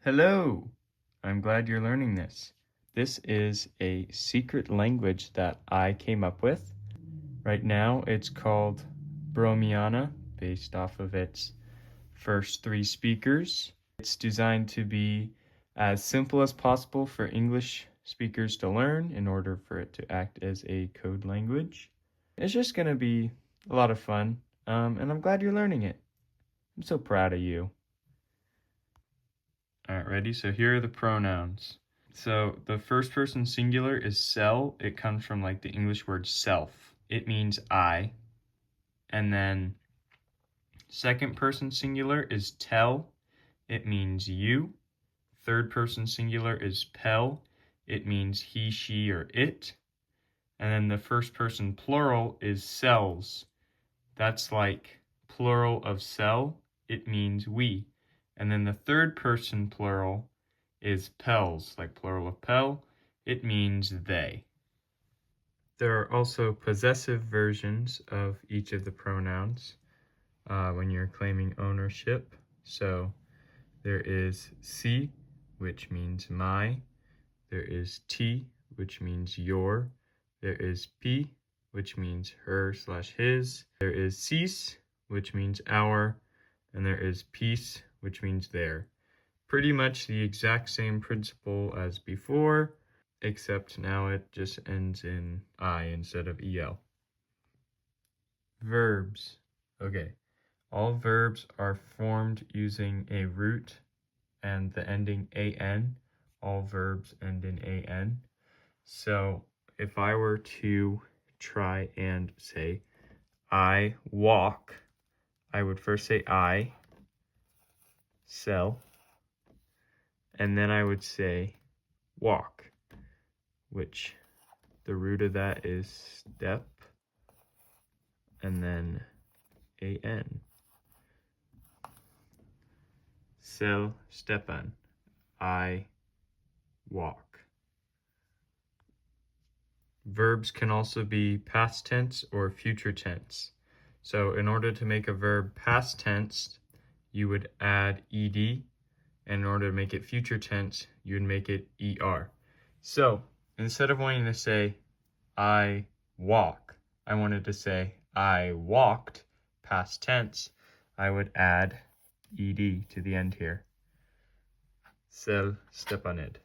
Hello! I'm glad you're learning this. This is a secret language that I came up with. Right now it's called Broemiana, based off of its first three speakers. It's designed to be as simple as possible for English speakers to learn in order for it to act as a code language. It's just going to be a lot of fun, and I'm glad you're learning it. I'm so proud of you. Alright, ready? So here are the pronouns. So the first person singular is sell. It comes from like the English word self. It means I. And then second person singular is tell. It means you. Third person singular is pel. It means he, she, or it. And then the first person plural is sells. That's like plural of sell. It means we. And then the third person plural is pels, like plural of pel. It means they. There are also possessive versions of each of the pronouns when you're claiming ownership. So there is si, which means my. There is ti, which means your. There is pi, which means her/his. There is sis, which means our. And there is peace, which means their. Pretty much the exact same principle as before, except now it just ends in I instead of EL. Verbs. Okay. All verbs are formed using a root and the ending AN. All verbs end in AN. So if I were to try and say I walk, I would first say I, sell, and then I would say walk, which the root of that is step, and then AN. Sell Stepan. I walk. Verbs can also be past tense or future tense. So in order to make a verb past tense, you would add ed, and in order to make it future tense, you would make it er. So instead of wanting to say I walk, I wanted to say I walked, past tense, I would add ed to the end here. Sel Stepanid,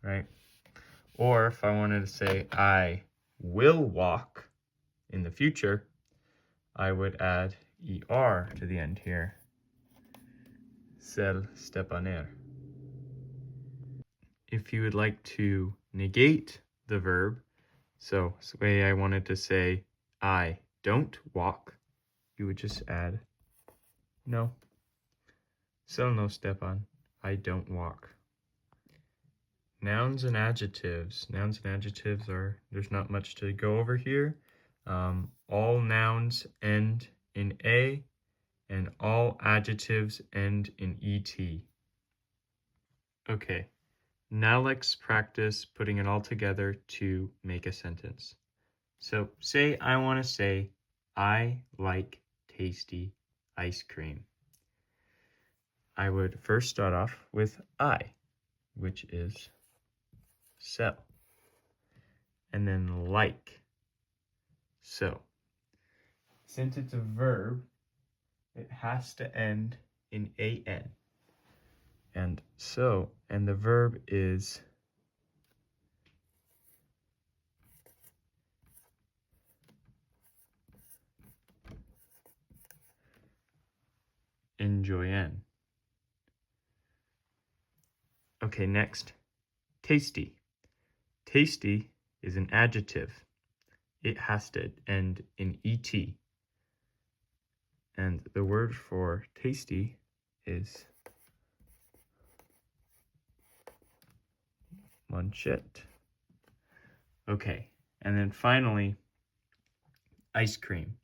right? Or if I wanted to say I will walk in the future, I would add er to the end here. Sel Stepaner. If you would like to negate the verb, so say I wanted to say I don't walk, you would just add no. Sel no Stepan. I don't walk. Nouns and adjectives. Nouns and adjectives there's not much to go over here. All nouns end in A, and all adjectives end in ET. Okay, now let's practice putting it all together to make a sentence. So say I want to say, I like tasty ice cream. I would first start off with I, which is sell, and then like. So since it's a verb, it has to end in an. And the verb is enjoyen. Okay, next, tasty. Tasty is an adjective. It has to end in et. And the word for tasty is manchette. Okay, and then finally, ice cream.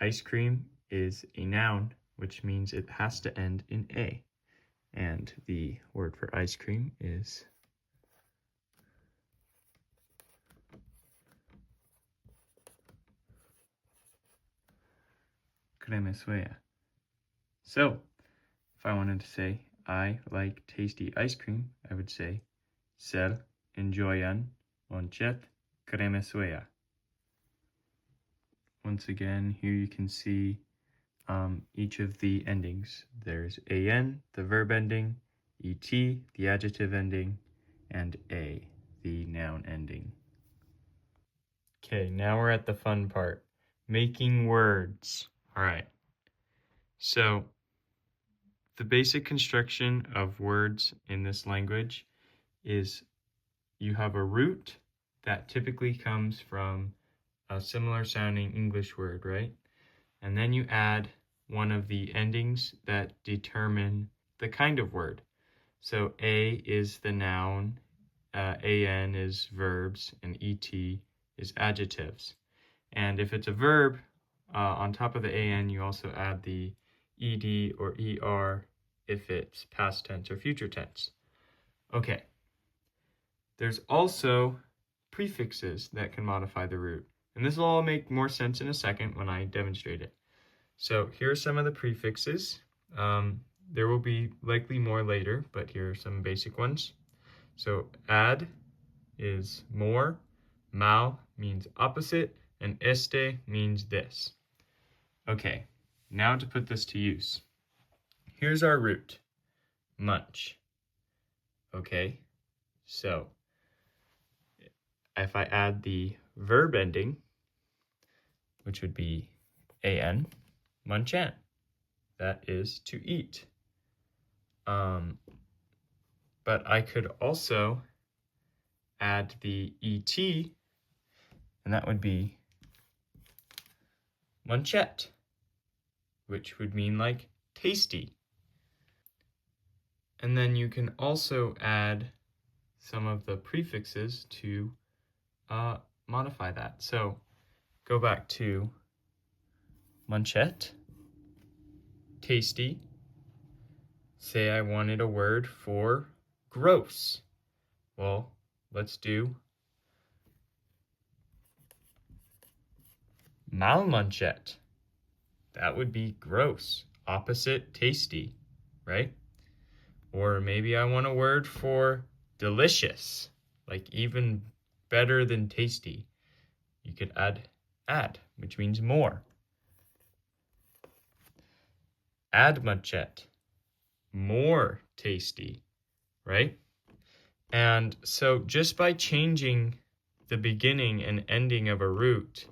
Ice cream is a noun, which means it has to end in a. And the word for ice cream is creme suea. So if I wanted to say I like tasty ice cream, I would say ser enjoyan monchet cremesuea. Once again, here you can see each of the endings. There's an, the verb ending, et, the adjective ending, and a, the noun ending. Okay, now we're at the fun part, making words. All right, so the basic construction of words in this language is you have a root that typically comes from a similar sounding English word, right? And then you add one of the endings that determine the kind of word. So a is the noun, an is verbs, and et is adjectives. And if it's a verb, on top of the an, you also add the ed or er if it's past tense or future tense. Okay. There's also prefixes that can modify the root. And this will all make more sense in a second when I demonstrate it. So here are some of the prefixes. There will be likely more later, but here are some basic ones. So ad is more, mal means opposite, and este means this. Okay, now to put this to use. Here's our root, munch. Okay, so if I add the verb ending, which would be an, munchan, that is to eat. But I could also add the et, and that would be munchet, which would mean like tasty. And then you can also add some of the prefixes to modify that. So go back to munchet, tasty. Say I wanted a word for gross. Well, let's do malmunchet. That would be gross, opposite tasty, right? Or maybe I want a word for delicious, like even better than tasty. You could add, which means more. Admunchet, more tasty, right? And so just by changing the beginning and ending of a root,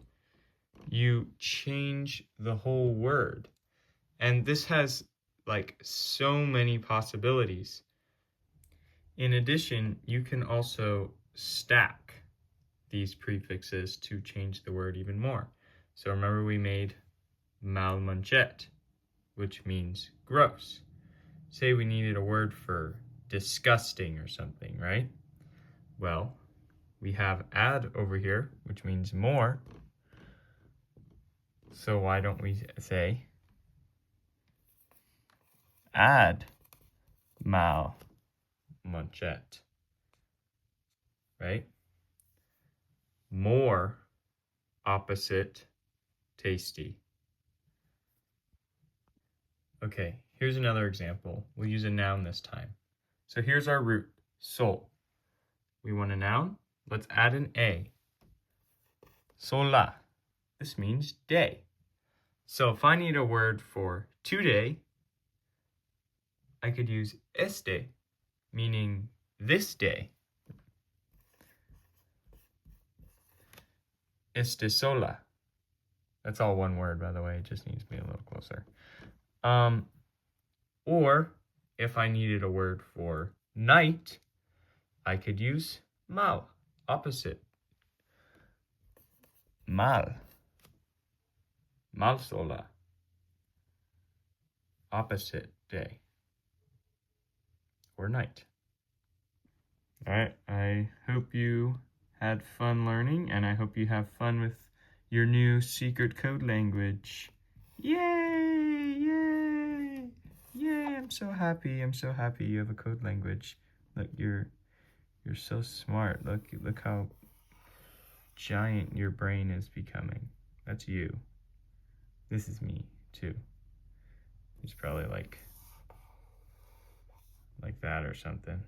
you change the whole word. And this has like so many possibilities. In addition, you can also stack these prefixes to change the word even more. So remember we made malmunchet, which means gross. Say we needed a word for disgusting or something, right? Well, we have add over here, which means more. So why don't we say add malmunchet, right? More opposite tasty. Okay, here's another example. We'll use a noun this time. So here's our root, sol. We want a noun. Let's add an a. Sola. This means day. So if I need a word for today, I could use este, meaning this day. Este sola. That's all one word, by the way. It just needs to be a little closer. Or if I needed a word for night, I could use mal, opposite. Mal. Mal sola. Opposite day. Or night. All right, I hope you had fun learning, and I hope you have fun with your new secret code language. Yay! Yay! Yay! I'm so happy. I'm so happy you have a code language. Look, you're so smart. Look how giant your brain is becoming. That's you. This is me too. It's probably like like that or something.